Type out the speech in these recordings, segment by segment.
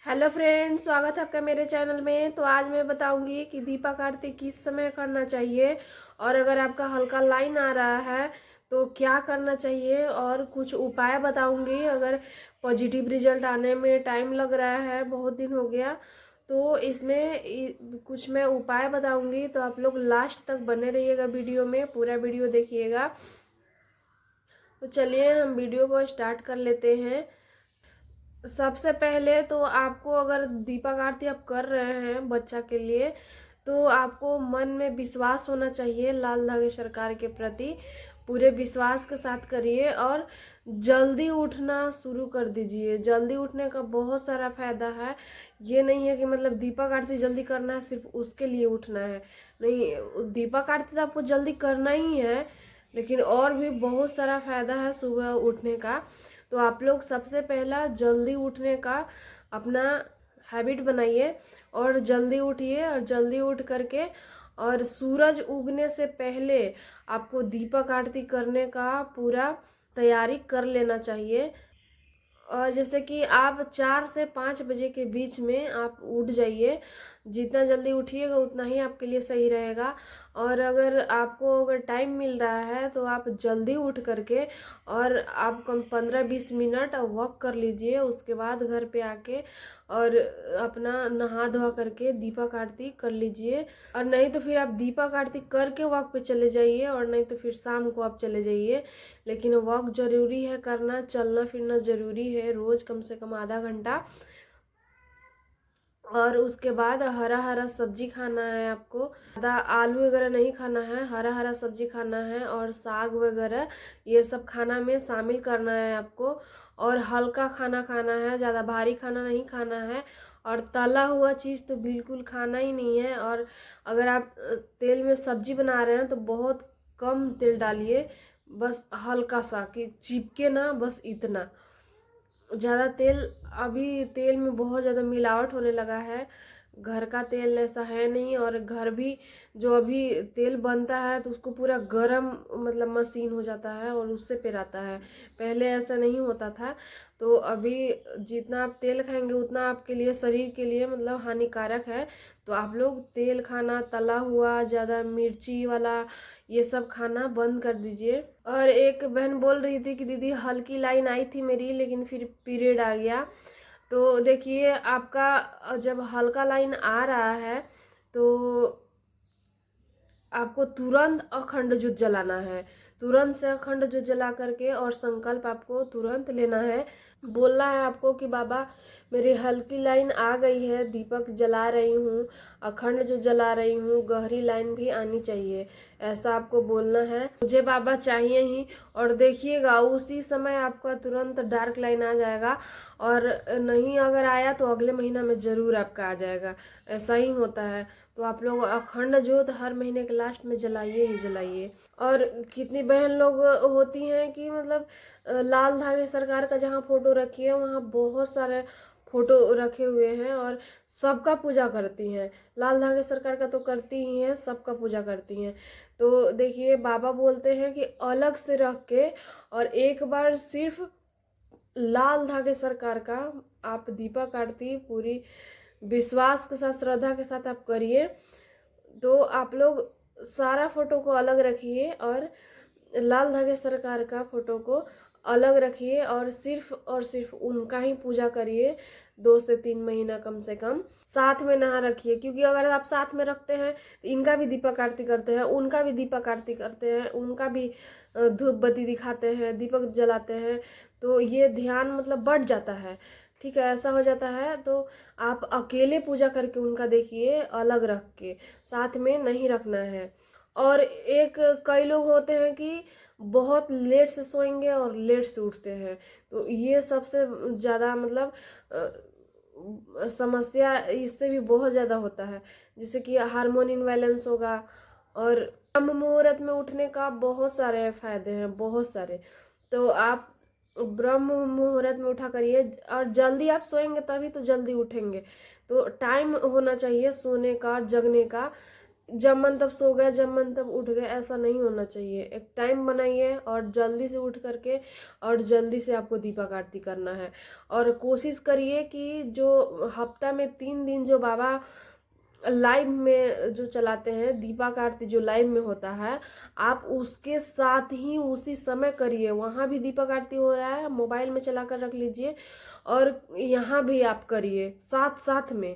Hello friends, स्वागत है आपका मेरे चैनल में। तो आज मैं बताऊंगी कि दीपक आरती किस समय करना चाहिए, और अगर आपका हल्का लाइन आ रहा है तो क्या करना चाहिए, और कुछ उपाय बताऊंगी। अगर पॉजिटिव रिजल्ट आने में टाइम लग रहा है, बहुत दिन हो गया, तो इसमें कुछ मैं उपाय बताऊंगी। तो आप लोग लास्ट तक बने रहिएगा, वीडियो में पूरा वीडियो देखिएगा। तो चलिए हम वीडियो को स्टार्ट कर लेते हैं। सबसे पहले तो आपको, अगर दीपक आरती आप कर रहे हैं बच्चा के लिए, तो आपको मन में विश्वास होना चाहिए लाल धागे सरकार के प्रति। पूरे विश्वास के साथ करिए और जल्दी उठना शुरू कर दीजिए। जल्दी उठने का बहुत सारा फायदा है। ये नहीं है कि मतलब दीपक आरती जल्दी करना है सिर्फ उसके लिए उठना है, नहीं। दीपक आरती तो आपको जल्दी करना ही है, लेकिन और भी बहुत सारा फायदा है सुबह उठने का। तो आप लोग सबसे पहला जल्दी उठने का अपना हैबिट बनाइए और जल्दी उठिए। और जल्दी उठ करके और सूरज उगने से पहले आपको दीपक आरती करने का पूरा तैयारी कर लेना चाहिए। और जैसे कि आप 4 से 5 बजे के बीच में आप उठ जाइए। जितना जल्दी उठिएगा उतना ही आपके लिए सही रहेगा। और अगर आपको अगर टाइम मिल रहा है तो आप जल्दी उठ करके और आप कम 15-20 मिनट वॉक कर लीजिए। उसके बाद घर पे आके और अपना नहा धोआ करके दीपक आरती कर लीजिए। और नहीं तो फिर आप दीपक आरती करके वॉक पे चले जाइए, और नहीं तो फिर शाम को आप चले जाइए। लेकिन वॉक जरूरी है करना, चलना फिरना जरूरी है, रोज कम से कम आधा घंटा। और उसके बाद हरा हरा सब्जी खाना है आपको। ज़्यादा आलू वगैरह नहीं खाना है, हरा हरा सब्जी खाना है, और साग वगैरह ये सब खाना में शामिल करना है आपको। और हल्का खाना खाना है, ज़्यादा भारी खाना नहीं खाना है। और तला हुआ चीज़ तो बिल्कुल खाना ही नहीं है। और अगर आप तेल में सब्जी बना रहे हैं तो बहुत कम तेल डालिए, बस हल्का सा कि चिपके ना, बस इतना। ज़्यादा तेल, अभी तेल में बहुत ज़्यादा मिलावट होने लगा है। घर का तेल ऐसा है नहीं। और घर भी जो अभी तेल बनता है तो उसको पूरा गरम मतलब मशीन हो जाता है और उससे पेराता है। पहले ऐसा नहीं होता था। तो अभी जितना आप तेल खाएंगे उतना आपके लिए, शरीर के लिए मतलब हानिकारक है। तो आप लोग तेल खाना, तला हुआ, ज़्यादा मिर्ची वाला ये सब खाना बंद कर दीजिए। और एक बहन बोल रही थी कि दीदी हल्की लाइन आई थी मेरी, लेकिन फिर पीरियड आ गया। तो देखिए, आपका जब हल्का लाइन आ रहा है तो आपको तुरंत अखंड ज्योत जलाना है। तुरंत से अखंड ज्योत जला करके और संकल्प आपको तुरंत लेना है। बोलना है आपको कि बाबा मेरी हल्की लाइन आ गई है, दीपक जला रही हूँ, अखंड जो जला रही हूँ, गहरी लाइन भी आनी चाहिए। ऐसा आपको बोलना है, मुझे बाबा चाहिए ही। और देखिएगा उसी समय आपका तुरंत डार्क लाइन आ जाएगा। और नहीं अगर आया तो अगले महीना में जरूर आपका आ जाएगा। ऐसा ही होता है। तो आप लोग अखंड ज्योत हर महीने के लास्ट में जलाइए ही जलाइए। और कितनी बहन लोग होती हैं कि मतलब लाल धागे सरकार का जहाँ फोटो रखी है वहाँ बहुत सारे फोटो रखे हुए हैं और सबका पूजा करती हैं। लाल धागे सरकार का तो करती ही हैं, सबका पूजा करती हैं। तो देखिए, बाबा बोलते हैं कि अलग से रख के और एक बार सिर्फ लाल धागे सरकार का आप दीपक आरती पूरी विश्वास के साथ, श्रद्धा के साथ आप करिए। तो आप लोग सारा फोटो को अलग रखिए और लाल धागे सरकार का फोटो को अलग रखिए, और सिर्फ उनका ही पूजा करिए। 2 से 3 महीना कम से कम साथ में ना रखिए, क्योंकि अगर आप साथ में रखते हैं तो इनका भी दीपक आरती करते हैं, उनका भी दीपक आरती करते हैं, उनका भी धूप बत्ती दिखाते हैं, दीपक जलाते हैं। तो ये ध्यान मतलब बढ़ जाता है। ठीक है, ऐसा हो जाता है। तो आप अकेले पूजा करके उनका देखिए, अलग रख के, साथ में नहीं रखना है। और एक कई लोग होते हैं कि बहुत लेट से सोएंगे और लेट से उठते हैं। तो ये सबसे ज़्यादा मतलब समस्या इससे भी बहुत ज़्यादा होता है, जैसे कि हार्मोन इनबैलेंस होगा। और ब्रह्म मुहूर्त में उठने का बहुत सारे फायदे हैं, बहुत सारे। तो आप ब्रह्म मुहूर्त में उठा करिए, और जल्दी आप सोएंगे तभी तो जल्दी उठेंगे। तो टाइम होना चाहिए सोने का, जगने का। जब मन तब सो गए, जब मन तब उठ गए, ऐसा नहीं होना चाहिए। एक टाइम बनाइए और जल्दी से उठ करके और जल्दी से आपको दीपक आरती करना है। और कोशिश करिए कि जो हफ्ता में 3 दिन जो बाबा लाइव में जो चलाते हैं, दीपक आरती जो लाइव में होता है, आप उसके साथ ही उसी समय करिए। वहाँ भी दीपक आरती हो रहा है, मोबाइल में चला कर रख लीजिए और यहाँ भी आप करिए साथ साथ में।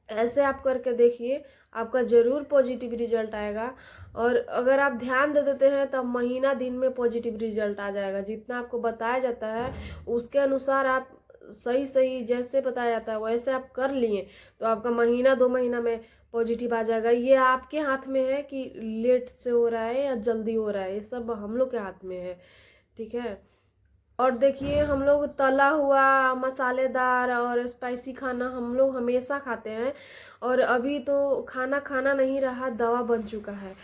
ऐसे आप करके देखिए, आपका जरूर पॉजिटिव रिजल्ट आएगा। और अगर आप ध्यान दे देते हैं तब महीना दिन में पॉजिटिव रिजल्ट आ जाएगा। जितना आपको बताया जाता है उसके अनुसार आप सही सही जैसे बताया जाता है वैसे आप कर लिए तो आपका महीना 2 महीना में पॉजिटिव आ जाएगा। ये आपके हाथ में है कि लेट से हो रहा है या जल्दी हो रहा है, ये सब हम लोग के हाथ में है। ठीक है। और देखिए, हम लोग तला हुआ मसालेदार और स्पाइसी खाना हम लोग हमेशा खाते हैं, और अभी तो खाना खाना नहीं रहा, दवा बन चुका है।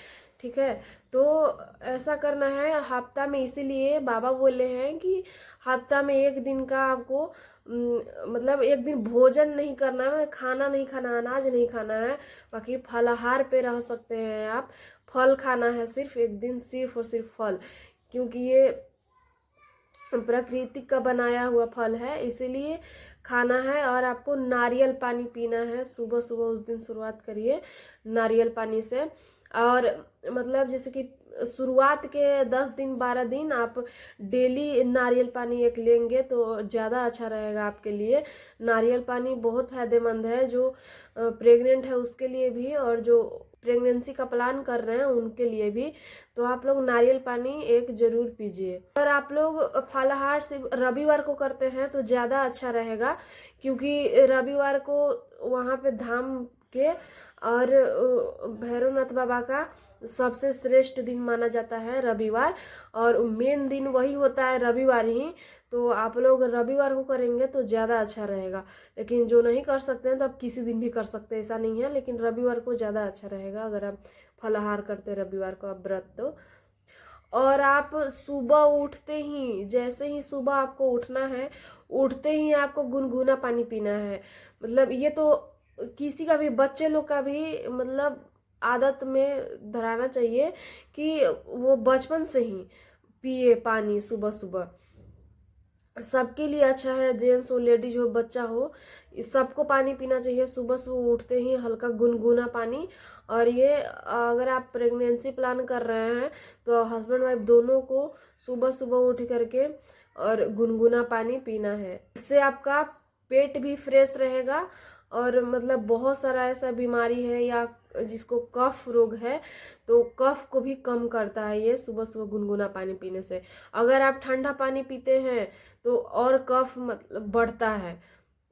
ठीक है। तो ऐसा करना है हफ्ता में, इसीलिए बाबा बोले हैं कि हफ्ता में 1 दिन का आपको मतलब 1 दिन भोजन नहीं करना है, खाना नहीं खाना, अनाज नहीं खाना है। बाकी फलाहार पे रह सकते हैं आप, फल खाना है सिर्फ 1 दिन, सिर्फ और सिर्फ फल, क्योंकि ये प्रकृति का बनाया हुआ फल है, इसीलिए खाना है। और आपको नारियल पानी पीना है सुबह सुबह, उस दिन शुरुआत करिए नारियल पानी से। और मतलब जैसे कि शुरुआत के 10 दिन 12 दिन आप डेली नारियल पानी एक लेंगे तो ज़्यादा अच्छा रहेगा आपके लिए। नारियल पानी बहुत फायदेमंद है, जो प्रेग्नेंट है उसके लिए भी और जो प्रेगनेंसी का प्लान कर रहे हैं उनके लिए भी। तो आप लोग नारियल पानी एक जरूर पीजिए। अगर आप लोग फलाहार से रविवार को करते हैं तो ज़्यादा अच्छा रहेगा, क्योंकि रविवार को वहाँ पे धाम के और भैरवनाथ बाबा का सबसे श्रेष्ठ दिन माना जाता है रविवार, और मेन दिन वही होता है रविवार ही। तो आप लोग रविवार को करेंगे तो ज़्यादा अच्छा रहेगा। लेकिन जो नहीं कर सकते हैं तो आप किसी दिन भी कर सकते हैं, ऐसा नहीं है, लेकिन रविवार को ज़्यादा अच्छा रहेगा अगर आप फलाहार करते हैं रविवार को आप व्रत तो। और आप सुबह उठते ही, जैसे ही सुबह आपको उठना है, उठते ही आपको गुनगुना पानी पीना है। मतलब ये तो किसी का भी, बच्चे लोग का भी मतलब आदत में धराना चाहिए कि वो बचपन से ही पिए पानी सुबह सुबह। सबके लिए अच्छा है, जेंट्स हो लेडीज हो बच्चा हो, सबको पानी पीना चाहिए सुबह सुबह उठते ही, हल्का गुनगुना पानी। और ये अगर आप प्रेगनेंसी प्लान कर रहे हैं तो हस्बैंड वाइफ दोनों को सुबह सुबह उठ करके और गुनगुना पानी पीना है। इससे आपका पेट भी फ्रेश रहेगा। और मतलब बहुत सारा ऐसा बीमारी है या जिसको कफ रोग है, तो कफ को भी कम करता है ये सुबह सुबह गुनगुना पानी पीने से। अगर आप ठंडा पानी पीते हैं तो और कफ मतलब बढ़ता है।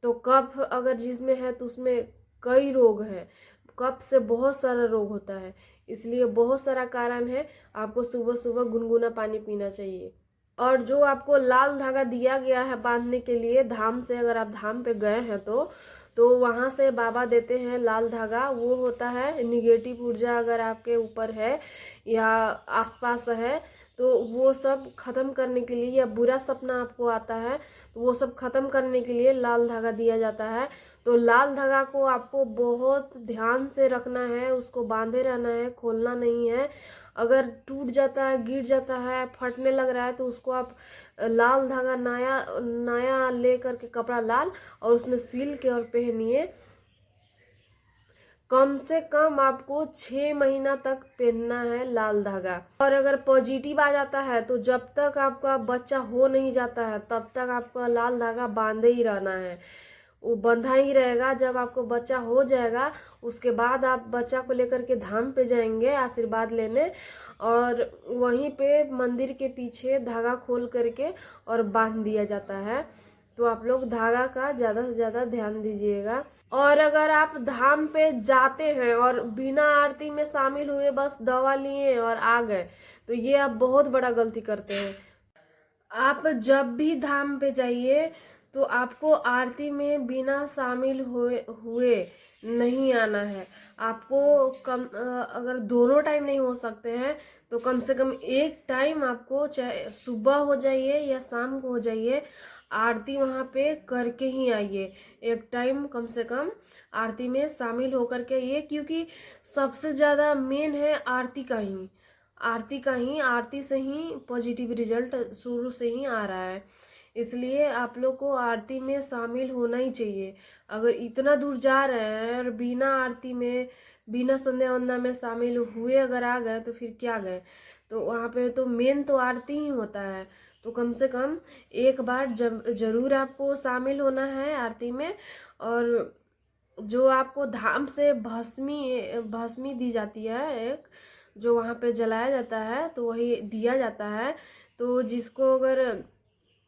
तो कफ अगर जिसमें है तो उसमें कई रोग है, कफ से बहुत सारा रोग होता है, इसलिए बहुत सारा कारण है, आपको सुबह सुबह गुनगुना पानी पीना चाहिए। और जो आपको लाल धागा दिया गया है बांधने के लिए धाम से, अगर आप धाम पे गए हैं तो वहां से बाबा देते हैं लाल धागा। वो होता है निगेटिव ऊर्जा अगर आपके ऊपर है या आसपास है तो वो सब खत्म करने के लिए, या बुरा सपना आपको आता है तो वो सब खत्म करने के लिए लाल धागा दिया जाता है। तो लाल धागा को आपको बहुत ध्यान से रखना है, उसको बांधे रहना है, खोलना नहीं है। अगर टूट जाता है, गिर जाता है, फटने लग रहा है तो उसको आप लाल धागा नया नया ले करके, कपड़ा लाल, और उसमें सिल के और पहनिए। कम से कम आपको 6 महीना तक पहनना है लाल धागा। और अगर पॉजिटिव आ जाता है तो जब तक आपका बच्चा हो नहीं जाता है तब तक आपका लाल धागा बांधे ही रहना है, वो बंधा ही रहेगा। जब आपको बच्चा हो जाएगा उसके बाद आप बच्चा को लेकर के धाम पे जाएंगे आशीर्वाद लेने, और वहीं पे मंदिर के पीछे धागा खोल करके और बांध दिया जाता है। तो आप लोग धागा का ज़्यादा से ज़्यादा ध्यान दीजिएगा। और अगर आप धाम पे जाते हैं और बिना आरती में शामिल हुए बस दवा लिए और आ गए तो ये आप बहुत बड़ा गलती करते हैं। आप जब भी धाम पे जाइए तो आपको आरती में बिना शामिल हुए नहीं आना है। आपको अगर दोनों टाइम नहीं हो सकते हैं तो कम से कम एक टाइम आपको, चाहे सुबह हो जाइए या शाम को हो जाइए, आरती वहाँ पे करके ही आइए। एक टाइम कम से कम आरती में शामिल होकर के आइए, क्योंकि सबसे ज़्यादा मेन है आरती का ही, आरती से ही पॉजिटिव रिजल्ट शुरू से ही आ रहा है। इसलिए आप लोग को आरती में शामिल होना ही चाहिए। अगर इतना दूर जा रहे हैं और बिना आरती में, बिना संध्या वंदना में शामिल हुए अगर आ गए तो फिर क्या गए। तो वहाँ पे तो मेन तो आरती ही होता है। तो कम से कम एक बार जरूर आपको शामिल होना है आरती में। और जो आपको धाम से भस्मी दी जाती है, एक जो वहाँ पे जलाया जाता है तो वही दिया जाता है। तो जिसको अगर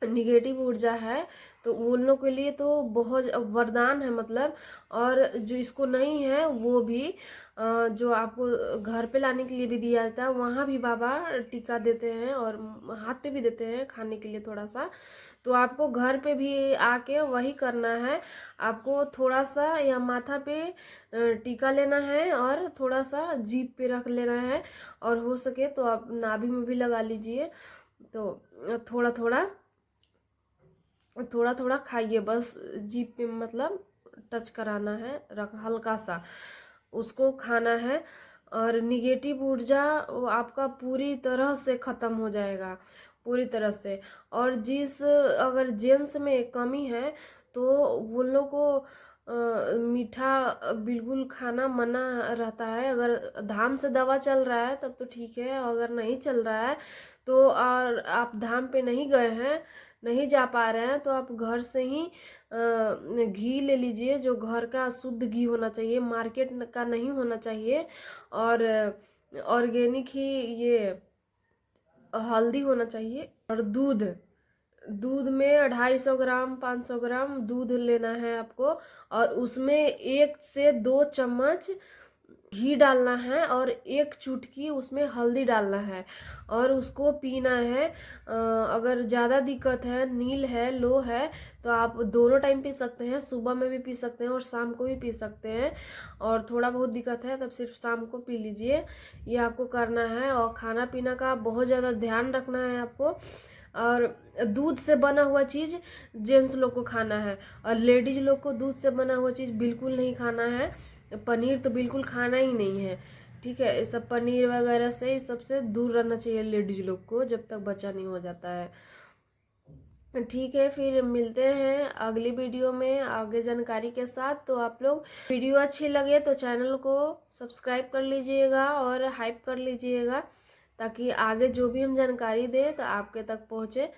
निगेटिव ऊर्जा है तो उन लोग के लिए तो बहुत वरदान है मतलब। और जो इसको नहीं है वो भी जो आपको घर पे लाने के लिए भी दिया जाता है, वहाँ भी बाबा टीका देते हैं और हाथ पे भी देते हैं खाने के लिए थोड़ा सा। तो आपको घर पे भी आके वही करना है। आपको थोड़ा सा या माथा पे टीका लेना है और थोड़ा सा जीभ पे रख लेना है, और हो सके तो आप नाभि में भी लगा लीजिए। तो थोड़ा थोड़ा थोड़ा थोड़ा खाइए, बस जीभ पे मतलब टच कराना है, रख हल्का सा उसको खाना है। और निगेटिव ऊर्जा वो आपका पूरी तरह से खत्म हो जाएगा, पूरी तरह से। और जिस अगर जेंस में कमी है तो उन लोग को मीठा बिल्कुल खाना मना रहता है। अगर धाम से दवा चल रहा है तब तो ठीक है, अगर नहीं चल रहा है तो और आप धाम पे नहीं गए हैं, नहीं जा पा रहे हैं, तो आप घर से ही घी ले लीजिए, जो घर का शुद्ध घी होना चाहिए, मार्केट का नहीं होना चाहिए। और ऑर्गेनिक ही ये हल्दी होना चाहिए। और दूध, दूध में 250 ग्राम 500 ग्राम दूध लेना है आपको, और उसमें 1 से 2 चम्मच घी डालना है और एक चुटकी उसमें हल्दी डालना है और उसको पीना है। अगर ज़्यादा दिक्कत है, नील है, लो है, तो आप दोनों टाइम पी सकते हैं, सुबह में भी पी सकते हैं और शाम को भी पी सकते हैं। और थोड़ा बहुत दिक्कत है तब सिर्फ शाम को पी लीजिए। ये आपको करना है। और खाना पीना का बहुत ज़्यादा ध्यान रखना है आपको। और दूध से बना हुआ चीज़ जेंट्स लोग को खाना है, और लेडीज लोग को दूध से बना हुआ चीज़ बिल्कुल नहीं खाना है। पनीर तो बिल्कुल खाना ही नहीं है, ठीक है। ये सब पनीर वगैरह से, इस सब से दूर रहना चाहिए लेडीज लोग को जब तक बच्चा नहीं हो जाता है। ठीक है, फिर मिलते हैं अगली वीडियो में आगे जानकारी के साथ। तो आप लोग वीडियो अच्छी लगे तो चैनल को सब्सक्राइब कर लीजिएगा और हाइप कर लीजिएगा, ताकि आगे जो भी हम जानकारी दें तो आपके तक पहुँचे।